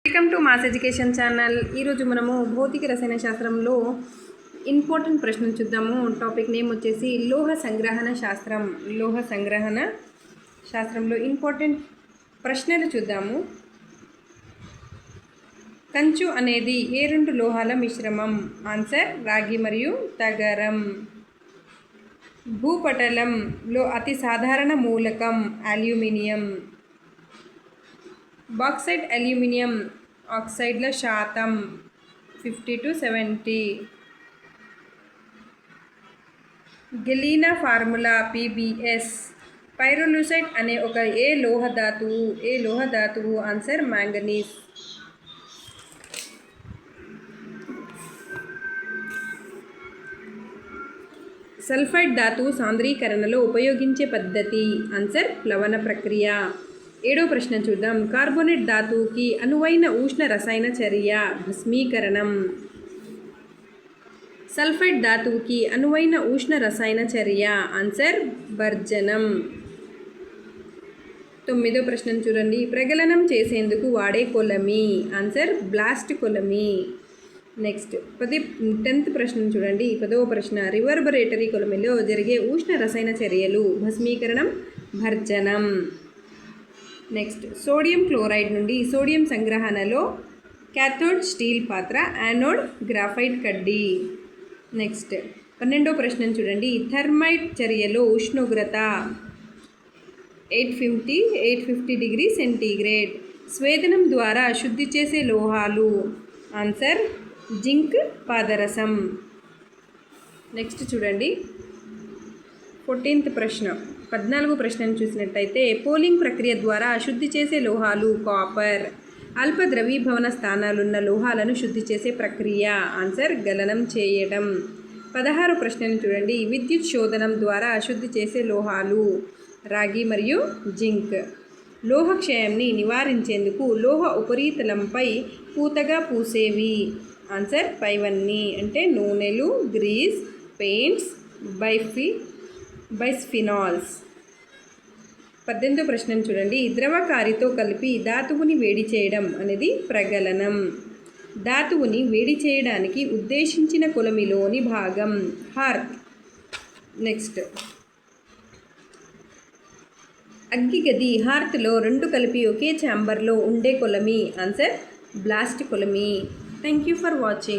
Welcome to mass education channel. ఈరోజు మనము భౌతిక రసాయన శాస్త్రంలో ఇంపార్టెంట్ ప్రశ్నలు చూద్దాము. టాపిక్ నేమ్ వచ్చేసి లోహ సంగ్రహణ శాస్త్రం. లోహ సంగ్రహణ శాస్త్రంలో ఇంపార్టెంట్ ప్రశ్నలు చూద్దాము. కంచు అనేది ఏ రెండు లోహాల మిశ్రమం? ఆన్సర్ రాగి మరియు తగరం. భూపటలంలో అతి సాధారణ మూలకం అల్యూమినియం. బాక్సైట్ అల్యూమినియం ఆక్సైడ్ల శాతం 50 to 70. Galena formula PbS. Pyrolusite అనే ఒక ఏ లోహ ధాతువు? Answer manganese. సల్ఫైడ్ ధాతువు సాంద్రీకరణలో ఉపయోగించే పద్ధతి? ఆన్సర్ ప్లవన ప్రక్రియ. 7వ ప్రశ్న చూద్దాం. కార్బోనేట్ ధాతువుకి అనువైన ఉష్ణ రసాయన చర్య భస్మీకరణం. సల్ఫైడ్ ధాతువుకి అనువైన ఉష్ణ రసాయన చర్య? ఆన్సర్ భర్జనం. 9వ ప్రశ్న చూడండి. ప్రగలనం చేసేందుకు వాడే కొలమి? ఆన్సర్ బ్లాస్ట్ కొలమి. నెక్స్ట్ 10వ ప్రశ్న చూడండి. 10వ ప్రశ్న. రివర్బరేటరీ కొలమిలో జరిగే ఉష్ణ రసాయన చర్యలు? భస్మీకరణం, భర్జనం. నెక్స్ట్ సోడియం క్లోరైడ్ నుండి సోడియం సంగ్రహణలో క్యాథోడ్ స్టీల్ పాత్ర, యానోడ్ గ్రాఫైట్ కడ్డీ. నెక్స్ట్ 12వ ప్రశ్న చూడండి. థర్మైట్ చర్యలో ఉష్ణోగ్రత 850 డిగ్రీ సెంటీగ్రేడ్. స్వేదనం ద్వారా శుద్ధి చేసే లోహాలు? ఆన్సర్ జింక్, పాదరసం. నెక్స్ట్ చూడండి 14వ ప్రశ్న. 14వ ప్రశ్నను చూసినట్టయితే పోలింగ్ ప్రక్రియ ద్వారా శుద్ధి చేసే లోహాలు? కాపర్. అల్ప ద్రవీభవన స్థానాలున్న లోహాలను శుద్ధి చేసే ప్రక్రియ? ఆన్సర్ గలనం చేయడం. 16వ ప్రశ్నను చూడండి. విద్యుత్ శోధనం ద్వారా శుద్ధి చేసే లోహాలు? రాగి మరియు జింక్. లోహ క్షయాన్ని నివారించేందుకు లోహ ఉపరితలంపై పూతగా పూసేవి? ఆన్సర్ పైవన్నీ, అంటే నూనెలు, గ్రీస్, పెయింట్స్, బైస్ఫినాల్స్. 18వ ప్రశ్నను చూడండి. ద్రవకారితో కలిపి ధాతువుని వేడి చేయడం అనేది ప్రగలనం. ధాతువుని వేడి చేయడానికి ఉద్దేశించిన కొలమిలోని భాగం? హార్త్. నెక్స్ట్ అగ్గిగది హార్త్లో 2 కలిపి ఒకే ఛాంబర్లో ఉండే కొలమి? ఆన్సర్ బ్లాస్ట్ కొలమి. Thank you for watching.